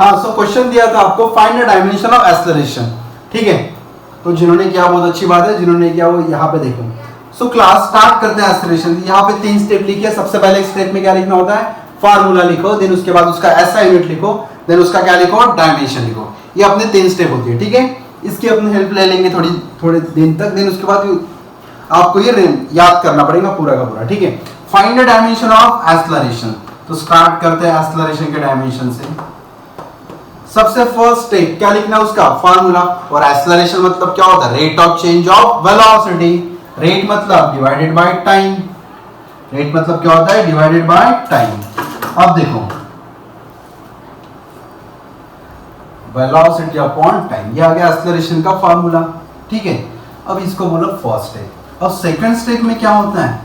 हाँ, so question दिया था आपको find the dimension of acceleration, ठीक है। तो जिन्होंने किया बहुत अच्छी बात है, जिन्होंने किया वो यहाँ पे देखो। सो क्लास स्टार्ट करते हैं एक्सेलरेशन। यहाँ पे 3 स्टेप लिखिए। सबसे पहले एक स्टेप में क्या लिखना होता है, फार्मूला लिखो, देन उसके बाद उसका एसआई यूनिट लिखो, देन उसका क्या लिखो, डायमेंशन लिखो। ये अपने 3 स्टेप होती है, ठीक है। इसकी अपनी हेल्प ले लेंगे थोड़े दिन तक, देन उसके बाद आपको ये याद करना पड़ेगा पूरा का पूरा, ठीक है। Find the dimension of acceleration. तो स्टार्ट करते हैं एक्सेलरेशन के डायमेंशन से। सबसे फर्स्ट स्टेप क्या लिखना है, उसका फार्मूला। और एक्सेलरेशन मतलब क्या होता है, rate of change of velocity. Rate मतलब डिवाइडेड बाय टाइम। रेट मतलब क्या होता है, डिवाइडेड बाय टाइम। अब देखो वेलोसिटी अपॉन टाइम, ये आ गया एक्सेलरेशन का फार्मूला, ठीक है। अब इसको बोलो फर्स्ट स्टेप। अब सेकंड स्टेप में क्या होता है,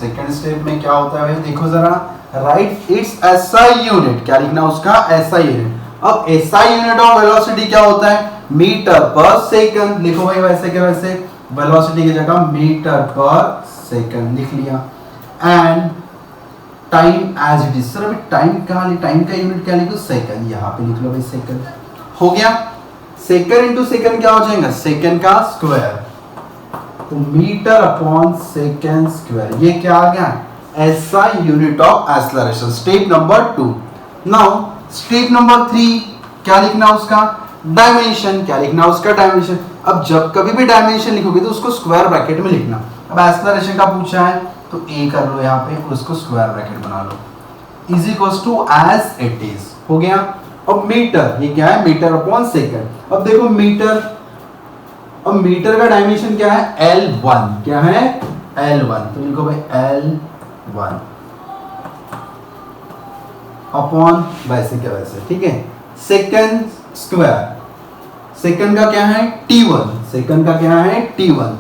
सेकंड स्टेप में क्या होता है भाई, देखो जरा, राइट इट्स एसआई यूनिट। क्या लिखना उसका, एसआई यूनिट। अब एसआई यूनिट ऑफ वेलोसिटी क्या होता है, मीटर पर सेकंड। लिखो भाई वैसे के वैसे, वेलोसिटी की जगह मीटर पर सेकंड लिख लिया। And time as it is. Sir अभी टाइम कहाँ, टाइम का यूनिट क्या लिखो, सेकंड। यहाँ पे लिख लो भाई सेकंड। हो गया। सेकंड इंटू सेकंड क्या हो जाएगा, सेकंड का स्क्वायर। तो मीटर अपॉन सेकंड स्क्वायर, ये क्या आ गया, SI unit of acceleration. Step number 2। Now step number 3 क्या लिखना उसका, डायमेंशन। क्या लिखना उसका, डायमेंशन। अब जब कभी भी डायमेंशन लिखोगे तो उसको स्क्वायर ब्रैकेट में लिखना। अब एक्सेलरेशन का पूछा है तो ए कर लो यहाँ पे, उसको स्क्वायर ब्रैकेट बना लो, is equal to as it is. हो गया। अब मीटर, ये क्या है, मीटर अपॉन सेकंड। अब देखो मीटर, अब मीटर का डायमेंशन क्या है, L1। क्या है, L1। तो लिखो भाई L1 अपॉन वैसे क्या वैसे, ठीक है। सेकंड स्क्वायर, सेकंड का क्या है, T1। सेकंड का क्या है, T1।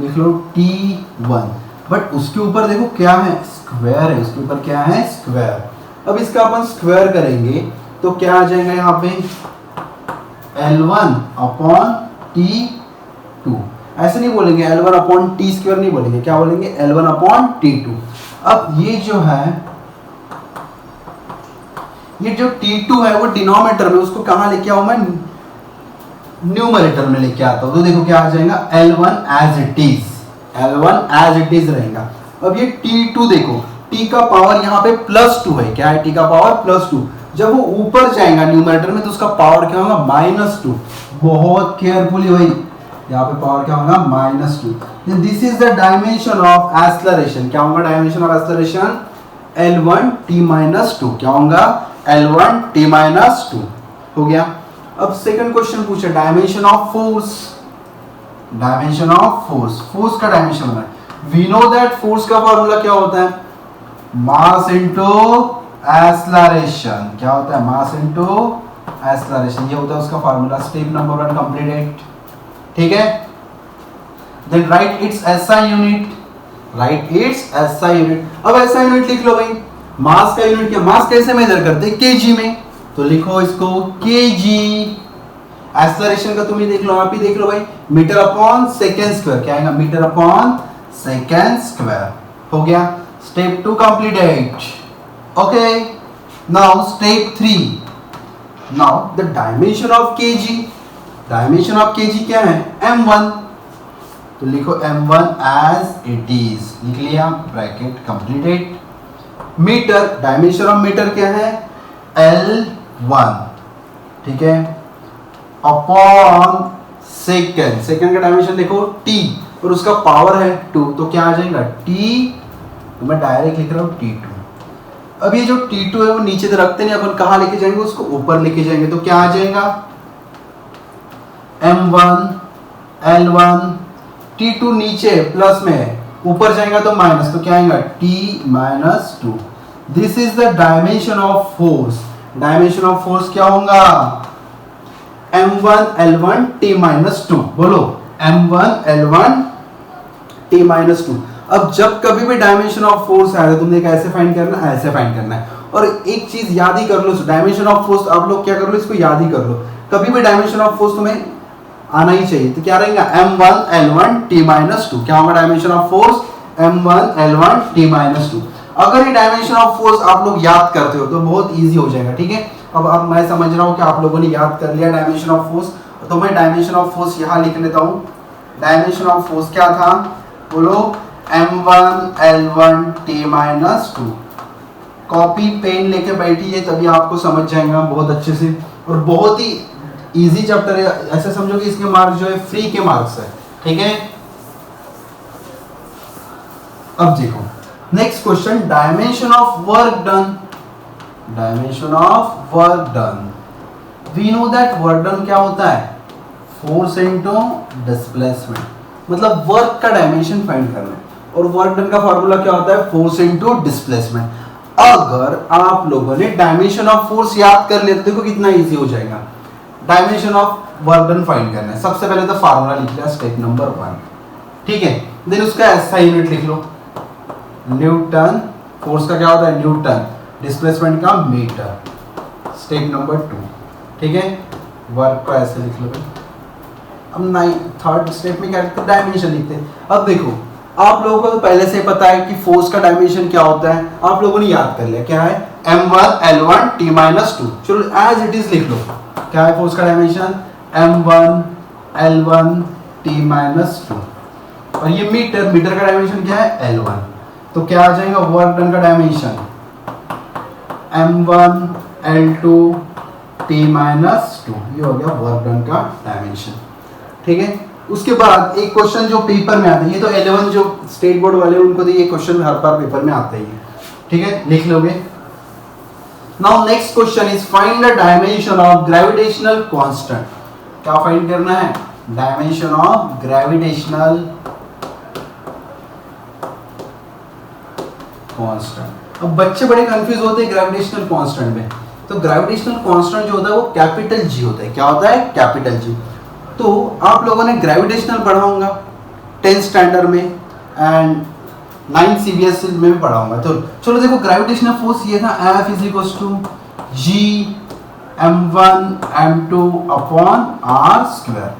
लिख लो T1। बट उसके ऊपर देखो क्या है, स्क्वायर है, उसके ऊपर क्या है, स्क्वायर। अब इसका अपन स्क्वायर करेंगे तो क्या आ जाएगा यहाँ पे, L1 अपॉन T2। ऐसे नहीं बोलेंगे L1 अपॉन T स्क्वायर, नहीं बोलेंगे, क्या बोलेंगे, L1 अपॉन T2। अब ये जो है, ये जो T2 है वो डिनोमिनेटर में, उसको कहां लेके आऊं मैं, न्यूमरेटर में लेके आता हूं। तो देखो क्या आ जाएगा, L1 as it is, L1 as it is रहेगा। अब ये T2 देखो, T का पावर यहाँ पे +2 है। क्या है, T का पावर +2। जब वो ऊपर जाएगा न्यूमरेटर में तो उसका पावर क्या होगा, -2। बहुत केयरफुली भाई, यहाँ पे पावर क्या होगा, -2। This is the dimension of acceleration. क्या होगा dimension of acceleration, L1 T-2। क्या होगा, L1 T-2। हो गया। अब सेकंड क्वेश्चन पूछे, dimension of force. Dimension of force, force का डायमेंशन होना है। वी नो दैट फोर्स का फॉर्मूला क्या होता है, मास इनटू एक्सेलरेशन। क्या होता है, मास इनटू एक्सेलरेशन, ये होता है उसका फॉर्मूला। स्टेप नंबर 1 कंप्लीटेड, ठीक है। Then write it's SI unit. Write it's SI unit. अब एसआई यूनिट लिख लो भाई। मास का यूनिट क्या, मास कैसे मेजर करते हैं, केजी में। तो लिखो इसको केजी। एक्सेलरेशन का तुम ही देख लो, आप ही देख लो भाई, मीटर अपॉन सेकंड स्क्वायर। क्या आएगा, मीटर अपॉन सेकंड स्क्वायर। हो गया। Step 2 completed. Okay, now step 3। Now the dimension of KG. Dimension of KG क्या है, m1। तो लिखो m1 एज इट इज, लिख लिया, bracket completed. Metre, dimension of metre क्या है, L1, ठीक है, अपॉन सेकंड। सेकंड का डायमेंशन देखो T, और उसका पावर है 2। तो क्या आ जाएगा, T, तो मैं डायरेक्ट लिख रहा हूं T2। अब ये जो T2 है वो नीचे तो रखते नहीं, अपन कहां लेके जाएंगे, उसको ऊपर लेके जाएंगे। तो क्या आ जाएगा, M1 L1, T2 नीचे प्लस में, ऊपर जाएगा तो माइनस। तो क्या आएगा, T-2। This is the dimension of force. Dimension of force क्या होगा, M1 L1 T-2। बोलो, M1 L1 T-2। अब जब कभी भी डायमेंशन ऑफ फोर्स आए तो तुमने कैसे फाइंड करना है, ऐसे फाइंड करना है। और एक चीज याद ही कर लो, डायमेंशन ऑफ फोर्स आप लोग क्या कर लो, इसको याद ही कर लो। कभी भी डायमेंशन ऑफ फोर्स तुम्हें आना ही चाहिए। तो क्या रहेगा, M1 L1 T-2। क्या होगा dimension of force, M1 L1 T-2। अगर ये डायमेंशन ऑफ फोर्स आप लोग याद करते हो तो बहुत इजी हो जाएगा, ठीक है। अब मैं समझ रहा हूँ कि आप लोगों ने याद कर लिया डायमेंशन ऑफ फोर्स, तो मैं डायमेंशन ऑफ फोर्स यहाँ लिख लेता हूँ। डायमेंशन ऑफ फोर्स क्या था बोलो, m1 l1 t-2। Copy pen लेके बैठिए तभी आपको समझ जाएगा बहुत अच्छे से, और बहुत ही इजी चैप्टर है। ऐसे समझो कि इसके मार्क्स जो है फ्री के मार्क्स है, ठीक है। अब देखो next question, dimension of work done. Dimension of work done, we know that work done क्या होता है, फोर्स इनटू डिस्प्लेसमेंट, मतलब वर्क का डायमेंशन फाइंड करना है। और वर्क डन का फॉर्मूला क्या होता है, फोर्स इनटू डिस्प्लेसमेंट। अगर आप लोगों ने डायमेंशन ऑफ फोर्स याद कर लिया तो देखो कितना इजी हो जाएगा। Dimension of work done find करना है, सबसे पहले तो फार्मूला लिख लिया स्टेप नंबर 1, ठीक है। देन उसका ऐसा यूनिट लिख लो, न्यूटन। फोर्स का क्या होता है, न्यूटन। डिस्प्लेसमेंट का मीटर। स्टेप नंबर 2, ठीक है। वर्क को ऐसे लिख लो। अब थर्ड स्टेप में क्या लिखते हैं, डायमेंशन लिखते हैं। अब देखो आप लोगों को तो पहले से पता है कि फोर्स का डायमेंशन क्या होता है, आप लोगों ने याद कर लिया क्या है, m1 l1 t-2। चलो एज इट इज लिख लो, क्या है फोर्स का डायमेंशन, m1 l1 t-2। और ये मीटर, मीटर का डायमेंशन क्या है, l1। तो क्या आ जाएगा वर्क डन का डायमेंशन, m1 l2 t-2। ये हो गया वर्क डन का डायमेंशन, ठीक है। उसके बाद एक क्वेश्चन जो पेपर में आता है, ये तो 11 जो स्टेट बोर्ड वाले उनको तो ये क्वेश्चन हर बार पेपर में आता ही है, ठीक है, लिख लोगे। Now next question is find the dimension of gravitational constant. क्या फाइंड करना है, डायमेंशन ऑफ ग्रेविटेशनल कांस्टेंट। अब बच्चे बड़े कंफ्यूज होते हैं ग्रेविटेशनल कांस्टेंट में। तो ग्रेविटेशनल कांस्टेंट जो होता है वो कैपिटल जी होता है। क्या होता है, कैपिटल जी। तो आप लोगों ने ग्रेविटेशनल पढ़ा होगा 10th स्टैंडर्ड में एंड 9th CBSE में भी पढ़ा होगा। तो चलो देखो ग्रेविटेशनल फोर्स ये था, F is equal to G m1 m2 upon r square,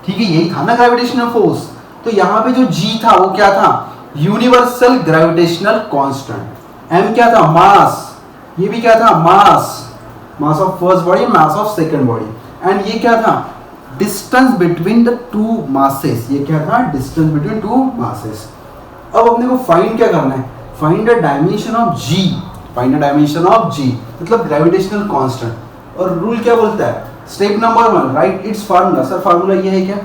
ठीक है, यही था ना ग्रेविटेशनल फोर्स। तो यहाँ पे जो g था वो क्या था, यूनिवर्सल ग्रेविटेशनल कांस्टेंट। m क्या था, मास, ये भी क्या था, mass, mass of first body, mass of second body. And ये क्या था, distance between the two masses, ये क्या था, डिस्टेंस बिटवीन टू मासेस। अब अपने को फाइंड क्या करना है, find the dimension of G, find the dimension of G मतलब ग्रेविटेशनल कांस्टेंट। और रूल क्या बोलता है, step number 1 write its formula. Sir formula ये है क्या,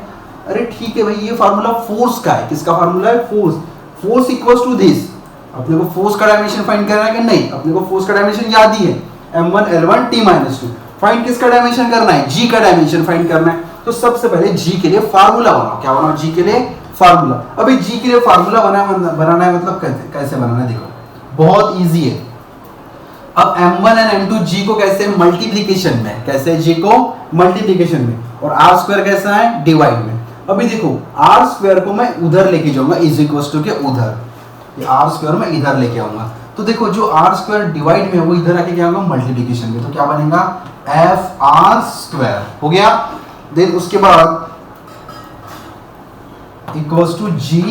अरे ठीक है भाई, ये फार्मूला फोर्स का है। किसका फार्मूला है, force. Force equals to this. अपने को फोर्स का डायमेंशन फाइंड करना है कि नहीं, अपने को फोर्स का डायमेंशन याद ही है, m1 l1 t-2। फाइंड किसका डायमेंशन करना है, जी का डायमेंशन फाइंड करना है। तो सबसे पहले जी के लिए फार्मूला बनाओ। क्या बनाओ, जी के लिए फार्मूला। अभी जी के लिए फार्मूला बनाना है मतलब कैसे बनाना है, देखो बहुत इजी है। अब m1 एंड m2 जी को कैसे, मल्टीप्लीकेशन में, कैसे जी को मल्टीप्लीकेशन में, और r स्क्वायर कैसा है, डिवाइड में। अभी देखो r स्क्वायर को मैं उधर लेके जाऊंगा, इज इक्वल टू के उधर, ये r स्क्वायर मैं इधर लेके आऊंगा। तो देखो जो r स्क्वायर डिवाइड में है वो इधर आके क्या होगा, मल्टीप्लीकेशन में। तो क्या बनेगा, f r स्क्वायर हो गया। देन उसके बाद इक्वल्स टू जी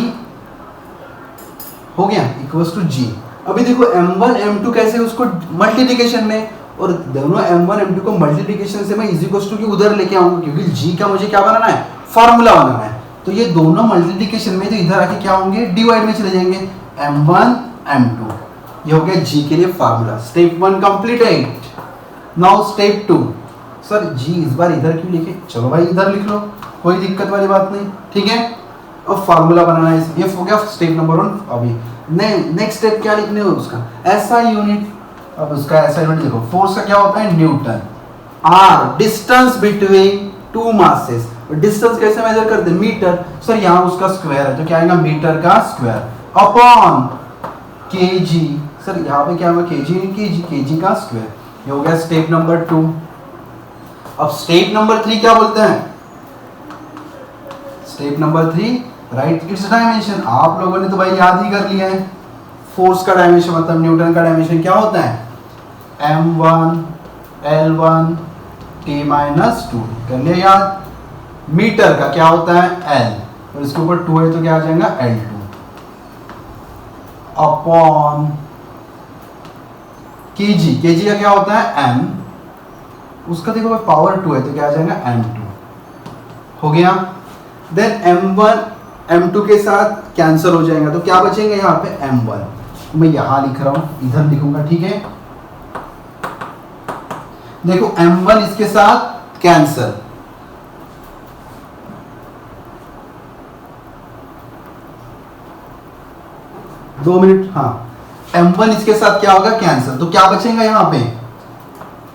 हो गया, इक्वल्स टू जी। अभी देखो m1 m2 कैसे, उसको मल्टीप्लिकेशन में, और दोनों m1 m2 को मल्टीप्लिकेशन से मैं इज इक्वल्स टू के उधर लेके आऊंगा, क्योंकि जी का मुझे क्या बनाना है, फार्मूला बनाना है। तो ये दोनों मल्टीप्लिकेशन में, तो इधर आके क्या होंगे, डिवाइड में चले जाएंगे, m1 m2। ये हो गया जी के लिए formula. Step 1 completed. Now step 2। Sir ji इस बार इधर क्यों लिखे, चलो भाई इधर लिख लो, कोई दिक्कत वाली बात नहीं, ठीक है। अब फार्मूला बनाना है, ये हो गया स्टेप नंबर 1। अभी नेक्स्ट स्टेप क्या लिखने हो, उसका ऐसा यूनिट। अब उसका ऐसा यूनिट देखो, फोर्स का क्या होता है, newton. R distance between two masses, distance कैसे मेजर करते हैं, मीटर। सर यहाँ उसका स्क्वायर है तो क्या आएगा, मीटर का स्क्वायर अपॉन केजी। सर यहाँ पे क्या होगा, केजी केजी, केजी का स्क्वायर। ये हो गया स्टेप नंबर 2। अब स्टेप नंबर 3 क्या बोलते हैं, step number 3 right it's dimension. आप लोगों ने तो भाई याद ही कर लिया है, फोर्स का डायमेंशन मतलब न्यूटन का डायमेंशन क्या होता है, m1 l1 t-2 कर लिया याद। मीटर का क्या होता है, l, और इसके ऊपर 2 है तो क्या आ जाएगा, l2 अपॉन केजी। केजी का क्या होता है, m, उसका देखो पावर 2 है तो क्या आ जाएगा m2 हो गया। देन m1 m2 के साथ कैंसिल हो जाएगा तो क्या बचेंगे यहाँ पे m1, मैं यहाँ लिख रहा हूँ, इधर लिखूंगा, ठीक है। देखो m1 इसके साथ कैंसिल, दो मिनट, हाँ, m1 इसके साथ क्या होगा कैंसिल, तो क्या बचेगा यहाँ पे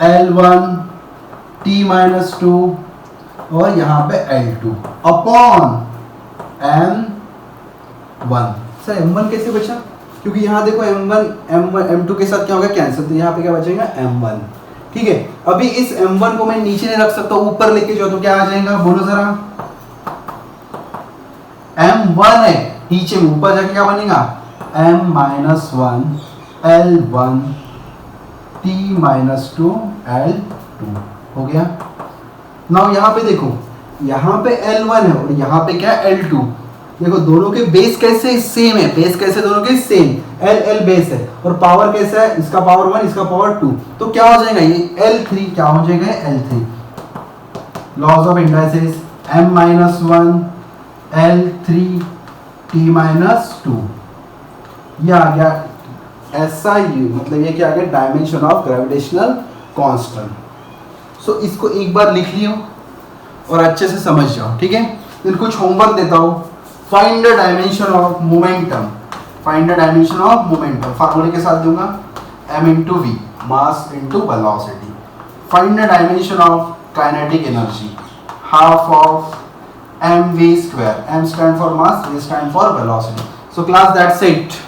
L1 t-2 और यहाँ पे L2 upon m1। Sir m1 कैसे बचा, क्योंकि यहाँ देखो m1 m2 के साथ क्या होगा कैंसिल, तो यहाँ पे क्या बचेगा m1, ठीक है। अभी इस m1 को मैं नीचे नहीं रख सकता, ऊपर लेके जाओ तो क्या आ जाएगा, बोलो जरा, m1 है नीचे में, ऊपर जाके क्या बनेगा m-1 L1 t-2 L2 हो गया। नाउ यहाँ पे देखो, यहाँ पे L1 है और यहाँ पे क्या है L2, देखो दोनों के बेस कैसे सेम है, बेस कैसे दोनों के सेम, L बेस है और पावर कैसा है, इसका पावर 1 इसका पावर 2, तो क्या हो जाएगा ये L3, क्या हो जाएगा L3, laws of indices m-1 L3 t-2, ये आ गया ऐसा ही, मतलब ये क्या आ गया डायमेंशन ऑफ ग्रेविटेशनल कांस्टेंट। सो इसको एक बार लिख लियो और अच्छे से समझ जाओ, ठीक है। फिर कुछ होमवर्क देता हूँ, find the dimension of momentum, find the dimension of momentum, फार्मूले के साथ दूंगा m इंटू वी, mass into velocity. Find the dimension of kinetic energy, half of mv square, m stand for mass, v stand for velocity. So class that's it.